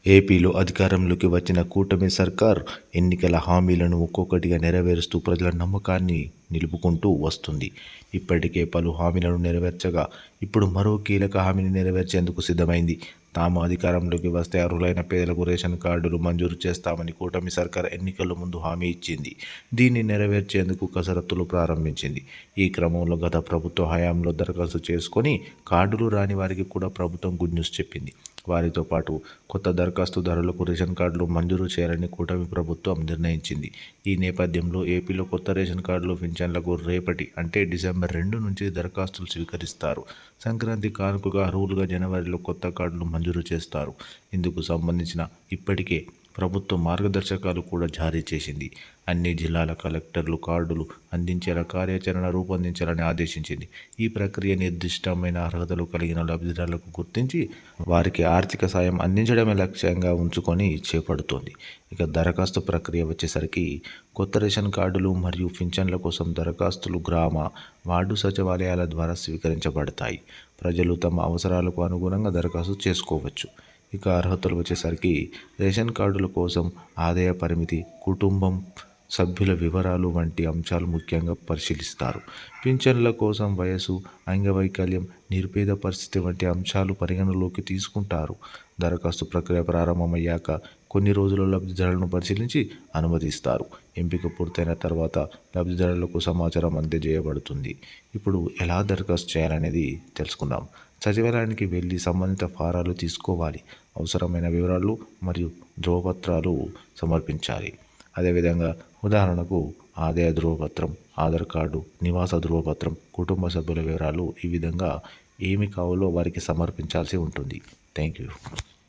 ఏపీలో అధికారంలోకి వచ్చిన కూటమి సర్కార్ ఎన్నికల హామీలను ఒక్కొక్కటిగా నెరవేరుస్తూ ప్రజల నమ్మకాన్ని నిలుపుకుంటూ వస్తుంది. ఇప్పటికే పలు హామీలను నెరవేర్చగా ఇప్పుడు మరో కీలక హామీని నెరవేర్చేందుకు సిద్ధమైంది. తాము అధికారంలోకి వస్తే అర్హులైన పేదలకు రేషన్ కార్డులు మంజూరు చేస్తామని కూటమి సర్కార్ ఎన్నికల ముందు హామీ ఇచ్చింది. దీన్ని నెరవేర్చేందుకు కసరత్తులు ప్రారంభించింది. ఈ క్రమంలో గత ప్రభుత్వ హయాంలో దరఖాస్తు చేసుకొని కార్డులు రాని వారికి కూడా ప్రభుత్వం గుడ్ న్యూస్ చెప్పింది. వారితో పాటు కొత్త దరఖాస్తుదారులకు రేషన్ కార్డులు మంజూరు చేయాలని కూటమి ప్రభుత్వం నిర్ణయించింది. ఈ నేపథ్యంలో ఏపీలో కొత్త రేషన్ కార్డులు, పింఛన్లకు రేపటి అంటే డిసెంబర్ 2 నుంచి దరఖాస్తులు స్వీకరిస్తారు. సంక్రాంతి కానుకగా అర్హులుగా జనవరిలో కొత్త కార్డులు మంజూరు చేస్తారు. ఇందుకు సంబంధించిన ఇప్పటికే ప్రభుత్వం మార్గదర్శకాలు కూడా జారీ చేసింది. అన్ని జిల్లాల కలెక్టర్లు కార్డులు అందించేలా కార్యాచరణ రూపొందించాలని ఆదేశించింది. ఈ ప్రక్రియ నిర్దిష్టమైన అర్హతలు కలిగిన లబ్ధిదారులకు గుర్తించి వారికి ఆర్థిక సాయం అందించడమే లక్ష్యంగా ఉంచుకొని చేపడుతోంది. ఇక దరఖాస్తు ప్రక్రియ వచ్చేసరికి కొత్త రేషన్ కార్డులు మరియు పింఛన్ల కోసం దరఖాస్తులు గ్రామ, వార్డు సచివాలయాల ద్వారా స్వీకరించబడతాయి. ప్రజలు తమ అవసరాలకు అనుగుణంగా దరఖాస్తు చేసుకోవచ్చు. ఇక అర్హతలు వచ్చేసరికి రేషన్ కార్డుల కోసం ఆదాయ పరిమితి, కుటుంబం సభ్యుల వివరాలు వంటి అంశాలు ముఖ్యంగా పరిశీలిస్తారు. పింఛన్ల కోసం వయసు, అంగవైకల్యం, నిరుపేద పరిస్థితి వంటి అంశాలు పరిగణలోకి తీసుకుంటారు. దరఖాస్తు ప్రక్రియ ప్రారంభమయ్యాక కొన్ని రోజుల్లో లబ్ధిదారులను పరిశీలించి అనుమతిస్తారు. ఎంపిక పూర్తయిన తర్వాత లబ్ధిదారులకు సమాచారం అందజేయబడుతుంది. ఇప్పుడు ఎలా దరఖాస్తు చేయాలనేది తెలుసుకుందాం. సచివాలయానికి వెళ్ళి సంబంధిత ఫారాలు తీసుకోవాలి. అవసరమైన వివరాలు మరియు ధ్రువపత్రాలు సమర్పించాలి. అదేవిధంగా ఉదాహరణకు ఆదాయ ధ్రువపత్రం, ఆధార్ కార్డు, నివాస ధ్రువపత్రం, కుటుంబ సభ్యుల వివరాలు ఈ విధంగా ఏమి కావాలో వారికి సమర్పించాల్సి ఉంటుంది. Thank you.